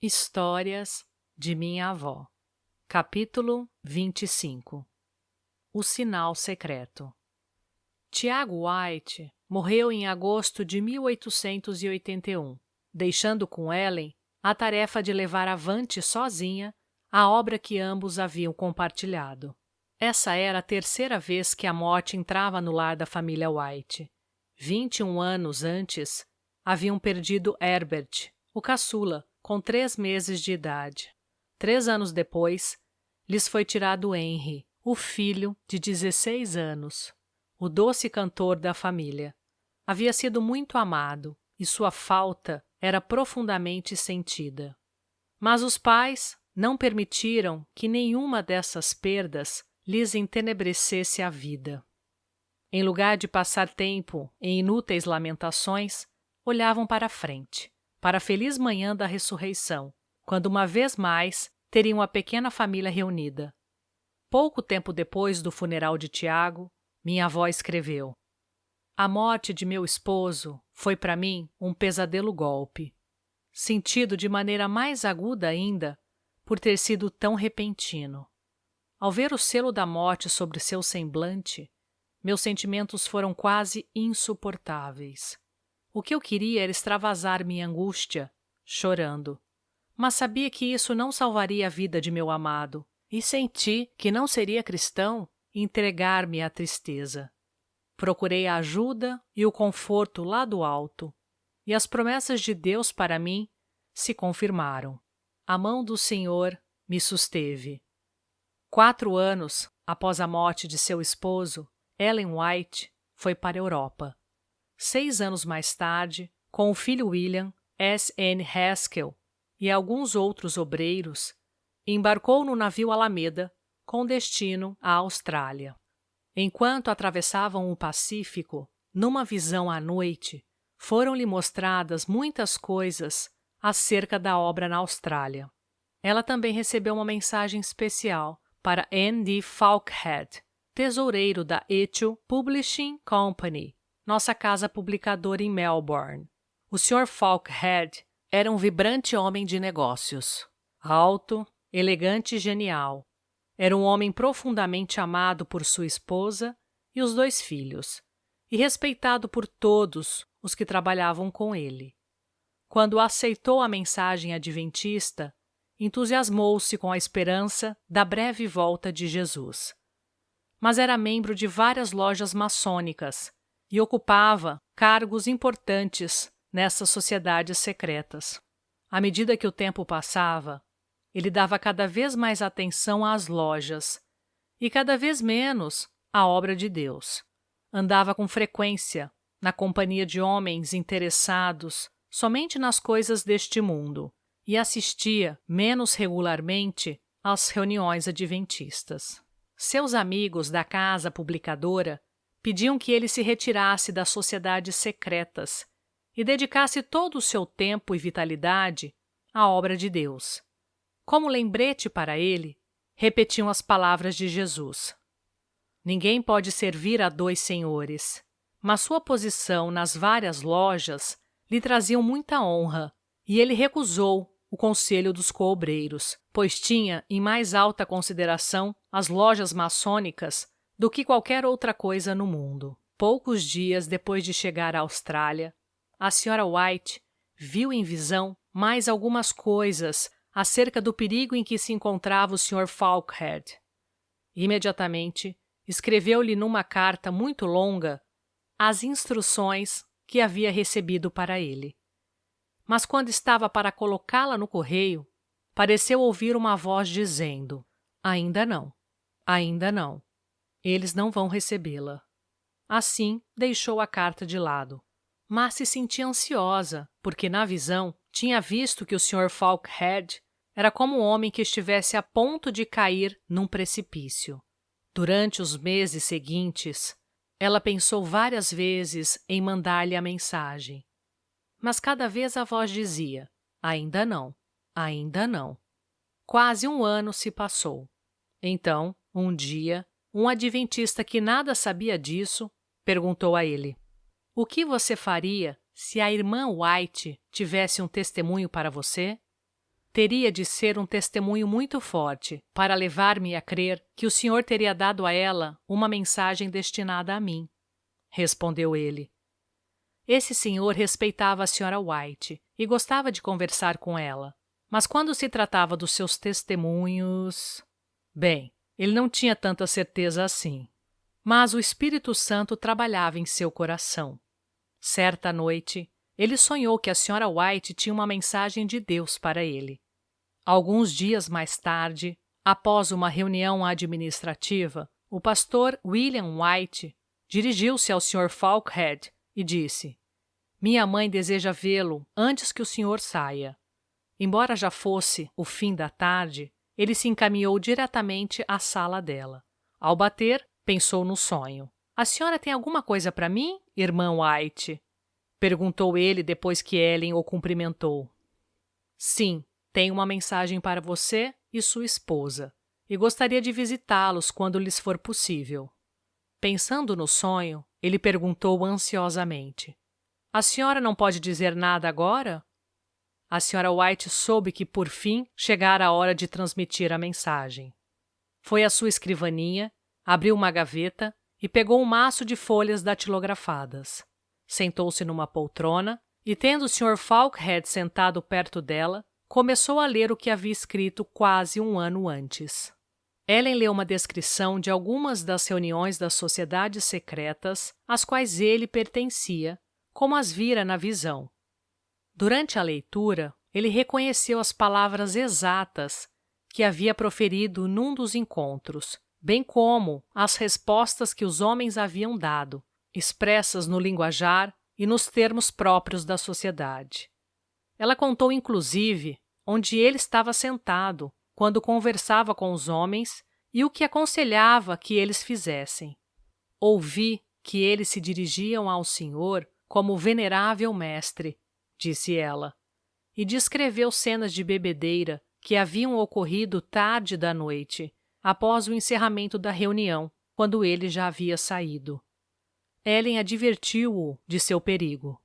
Histórias de minha avó. Capítulo 25. O sinal secreto. Tiago White morreu em agosto de 1881, deixando com Ellen a tarefa de levar avante sozinha a obra que ambos haviam compartilhado. Essa era a terceira vez que a morte entrava no lar da família White. 21 anos antes, haviam perdido Herbert, o caçula, com 3 meses de idade. 3 anos depois, lhes foi tirado Henry, o filho de 16 anos, o doce cantor da família. Havia sido muito amado e sua falta era profundamente sentida. Mas os pais não permitiram que nenhuma dessas perdas lhes entenebrecesse a vida. Em lugar de passar tempo em inúteis lamentações, olhavam para a frente, para a feliz manhã da ressurreição, quando uma vez mais teriam a pequena família reunida. Pouco tempo depois do funeral de Tiago, minha avó escreveu: "A morte de meu esposo foi para mim um pesadelo-golpe, sentido de maneira mais aguda ainda por ter sido tão repentino. Ao ver o selo da morte sobre seu semblante, meus sentimentos foram quase insuportáveis. O que eu queria era extravasar minha angústia, chorando. Mas sabia que isso não salvaria a vida de meu amado, e senti que não seria cristão entregar-me à tristeza. Procurei a ajuda e o conforto lá do alto, e as promessas de Deus para mim se confirmaram. A mão do Senhor me susteve." 4 anos após a morte de seu esposo, Ellen White foi para a Europa. 6 anos mais tarde, com o filho William, S. N. Haskell e alguns outros obreiros, embarcou no navio Alameda com destino à Austrália. Enquanto atravessavam o Pacífico, numa visão à noite, foram-lhe mostradas muitas coisas acerca da obra na Austrália. Ela também recebeu uma mensagem especial para N. D. Falkhead, tesoureiro da Ethel Publishing Company, nossa casa publicadora em Melbourne. O Sr. Falkhead era um vibrante homem de negócios. Alto, elegante e genial. Era um homem profundamente amado por sua esposa e os 2 filhos, e respeitado por todos os que trabalhavam com ele. Quando aceitou a mensagem adventista, entusiasmou-se com a esperança da breve volta de Jesus. Mas era membro de várias lojas maçônicas e ocupava cargos importantes nessas sociedades secretas. À medida que o tempo passava, ele dava cada vez mais atenção às lojas e cada vez menos à obra de Deus. Andava com frequência na companhia de homens interessados somente nas coisas deste mundo e assistia menos regularmente às reuniões adventistas. Seus amigos da casa publicadora pediam que ele se retirasse das sociedades secretas e dedicasse todo o seu tempo e vitalidade à obra de Deus. Como lembrete para ele, repetiam as palavras de Jesus: "Ninguém pode servir a 2 senhores", mas sua posição nas várias lojas lhe traziam muita honra e ele recusou o conselho dos coobreiros, pois tinha em mais alta consideração as lojas maçônicas do que qualquer outra coisa no mundo. Poucos dias depois de chegar à Austrália, a Sra. White viu em visão mais algumas coisas acerca do perigo em que se encontrava o Sr. Falkhead. Imediatamente, escreveu-lhe numa carta muito longa as instruções que havia recebido para ele. Mas quando estava para colocá-la no correio, pareceu ouvir uma voz dizendo: "Ainda não, ainda não. Eles não vão recebê-la." Assim, deixou a carta de lado. Mas se sentia ansiosa, porque na visão tinha visto que o Sr. Falkhead era como um homem que estivesse a ponto de cair num precipício. Durante os meses seguintes, ela pensou várias vezes em mandar-lhe a mensagem. Mas cada vez a voz dizia: "Ainda não, ainda não." Quase 1 ano se passou. Então, um dia, um adventista que nada sabia disso perguntou a ele: "O que você faria se a irmã White tivesse um testemunho para você?" teria de ser um testemunho muito forte para levar-me a crer que o senhor teria dado a ela uma mensagem destinada a mim, respondeu ele. Esse senhor respeitava a Sra. White e gostava de conversar com ela, mas quando se tratava dos seus testemunhos... Bem, ele não tinha tanta certeza assim. Mas o Espírito Santo trabalhava em seu coração. Certa noite, ele sonhou que a Sra. White tinha uma mensagem de Deus para ele. Alguns dias mais tarde, após uma reunião administrativa, o pastor William White dirigiu-se ao Sr. Falkhead e disse: "Minha mãe deseja vê-lo antes que o senhor saia." Embora já fosse o fim da tarde, ele se encaminhou diretamente à sala dela. Ao bater, pensou no sonho. "A senhora tem alguma coisa para mim, irmã White?" perguntou ele depois que Ellen o cumprimentou. "Sim, tenho uma mensagem para você e sua esposa, e gostaria de visitá-los quando lhes for possível." Pensando no sonho, ele perguntou ansiosamente: "A senhora não pode dizer nada agora?" A Sra. White soube que, por fim, chegara a hora de transmitir a mensagem. Foi à sua escrivaninha, abriu uma gaveta e pegou um maço de folhas datilografadas. Sentou-se numa poltrona e, tendo o Sr. Falkhead sentado perto dela, começou a ler o que havia escrito quase um ano antes. Ellen leu uma descrição de algumas das reuniões das sociedades secretas às quais ele pertencia, como as vira na visão. Durante a leitura, ele reconheceu as palavras exatas que havia proferido num dos encontros, bem como as respostas que os homens haviam dado, expressas no linguajar e nos termos próprios da sociedade. Ela contou, inclusive, onde ele estava sentado quando conversava com os homens e o que aconselhava que eles fizessem. "Ouvi que eles se dirigiam ao senhor como venerável mestre", disse ela, e descreveu cenas de bebedeira que haviam ocorrido tarde da noite, após o encerramento da reunião, quando ele já havia saído. Ellen advertiu-o de seu perigo.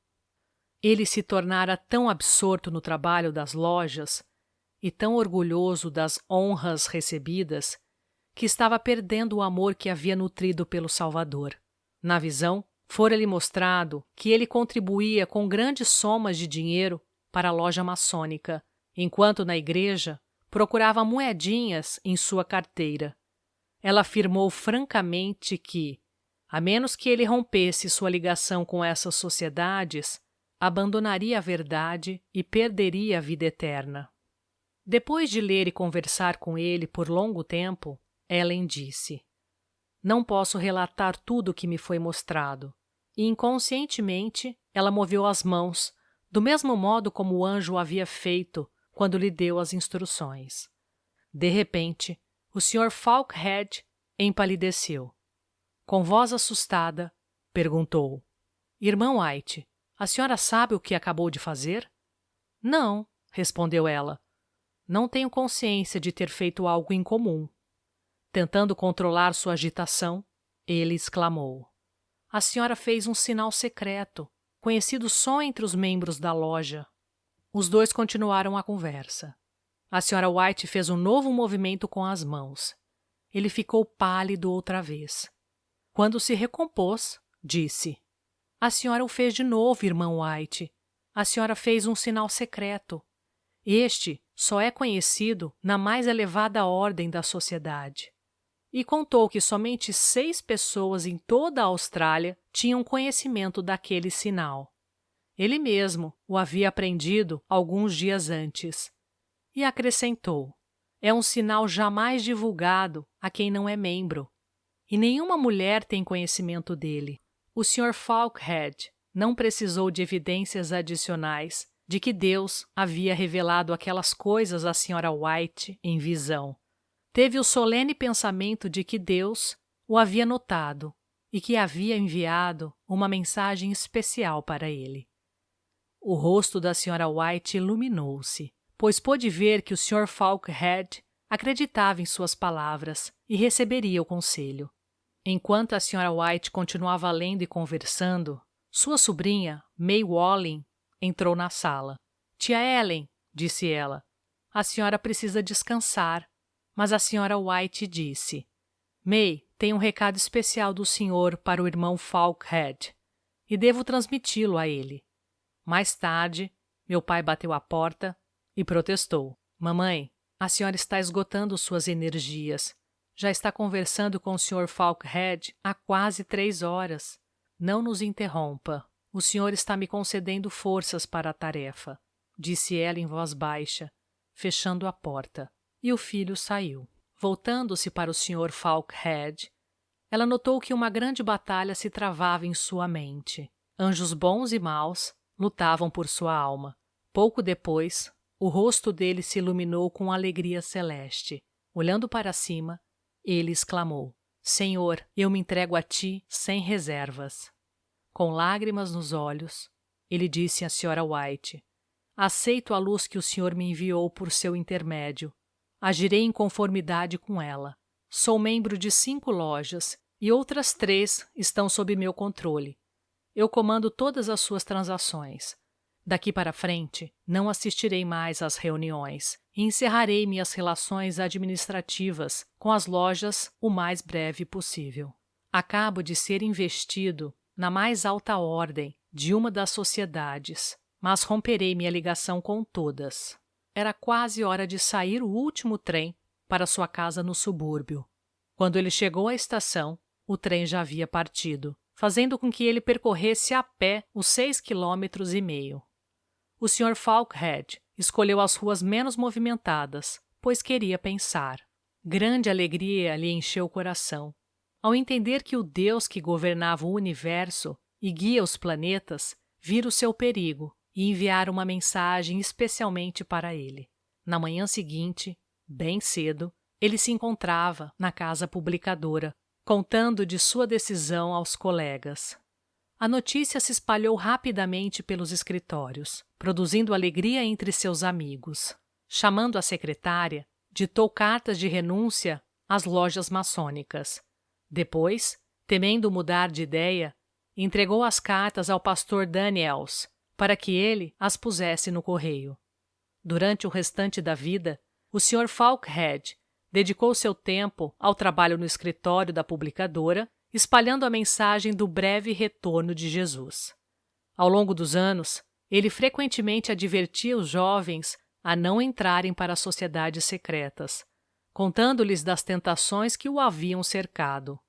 Ele se tornara tão absorto no trabalho das lojas e tão orgulhoso das honras recebidas que estava perdendo o amor que havia nutrido pelo Salvador. Na visão, fora-lhe mostrado que ele contribuía com grandes somas de dinheiro para a loja maçônica, enquanto na igreja procurava moedinhas em sua carteira. Ela afirmou francamente que, a menos que ele rompesse sua ligação com essas sociedades, abandonaria a verdade e perderia a vida eterna. Depois de ler e conversar com ele por longo tempo, Ellen disse: "Não posso relatar tudo o que me foi mostrado." E inconscientemente ela moveu as mãos, do mesmo modo como o anjo o havia feito quando lhe deu as instruções. De repente, o Sr. Falkhead empalideceu. Com voz assustada, perguntou: "Irmã White, a senhora sabe o que acabou de fazer?" "Não", respondeu ela. "Não tenho consciência de ter feito algo incomum." Tentando controlar sua agitação, ele exclamou: "A senhora fez um sinal secreto, conhecido só entre os membros da loja." Os dois continuaram a conversa. A Sra. White fez um novo movimento com as mãos. Ele ficou pálido outra vez. Quando se recompôs, disse: "A senhora o fez de novo, irmã White. A senhora fez um sinal secreto. Este só é conhecido na mais elevada ordem da sociedade." E contou que somente 6 pessoas em toda a Austrália tinham conhecimento daquele sinal. Ele mesmo o havia aprendido alguns dias antes. E acrescentou: "É um sinal jamais divulgado a quem não é membro. E nenhuma mulher tem conhecimento dele." O Sr. Falkhead não precisou de evidências adicionais de que Deus havia revelado aquelas coisas à Sra. White em visão. Teve o solene pensamento de que Deus o havia notado e que havia enviado uma mensagem especial para ele. O rosto da Sra. White iluminou-se, pois pôde ver que o Sr. Falkhead acreditava em suas palavras e receberia o conselho. Enquanto a Sra. White continuava lendo e conversando, sua sobrinha, May Walling, entrou na sala. "Tia Ellen", disse ela, A senhora precisa descansar. Mas a senhora White disse: May, tem um recado especial do senhor para o irmão Falkhead, e devo transmiti-lo a ele. Mais tarde, meu pai bateu à porta e protestou. Mamãe, a senhora está esgotando suas energias. Já está conversando com o Sr. Falkhead há quase 3 horas. Não nos interrompa. O senhor está me concedendo forças para a tarefa, disse ela em voz baixa, fechando a porta. E o filho saiu. Voltando-se para o Sr. Falkhead, ela notou que uma grande batalha se travava em sua mente. Anjos bons e maus lutavam por sua alma. Pouco depois, o rosto dele se iluminou com alegria celeste. Olhando para cima, ele exclamou: Senhor, eu me entrego a ti sem reservas. Com lágrimas nos olhos, ele disse à Sra. White: Aceito a luz que o senhor me enviou por seu intermédio. Agirei em conformidade com ela. Sou membro de 5 lojas e outras 3 estão sob meu controle. Eu comando todas as suas transações. Daqui para frente, não assistirei mais às reuniões e encerrarei minhas relações administrativas com as lojas o mais breve possível. Acabo de ser investido na mais alta ordem de uma das sociedades, mas romperei minha ligação com todas. Era quase hora de sair o último trem para sua casa no subúrbio. Quando ele chegou à estação, o trem já havia partido, fazendo com que ele percorresse a pé os 6,5 km. O Sr. Falkhead escolheu as ruas menos movimentadas, pois queria pensar. Grande alegria lhe encheu o coração ao entender que o Deus que governava o universo e guia os planetas vira o seu perigo e enviara uma mensagem especialmente para ele. Na manhã seguinte, bem cedo, ele se encontrava na casa publicadora, contando de sua decisão aos colegas. A notícia se espalhou rapidamente pelos escritórios, produzindo alegria entre seus amigos. Chamando a secretária, ditou cartas de renúncia às lojas maçônicas. Depois, temendo mudar de ideia, entregou as cartas ao pastor Daniels para que ele as pusesse no correio. Durante o restante da vida, o Sr. Falkhead dedicou seu tempo ao trabalho no escritório da publicadora, espalhando a mensagem do breve retorno de Jesus. Ao longo dos anos, ele frequentemente advertia os jovens a não entrarem para as sociedades secretas, contando-lhes das tentações que o haviam cercado.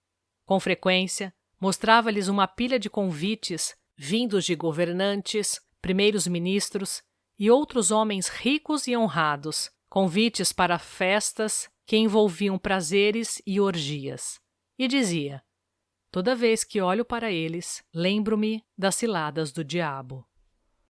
Com frequência, mostrava-lhes uma pilha de convites vindos de governantes, primeiros ministros e outros homens ricos e honrados, convites para festas que envolviam prazeres e orgias. E dizia: Toda vez que olho para eles, lembro-me das ciladas do diabo.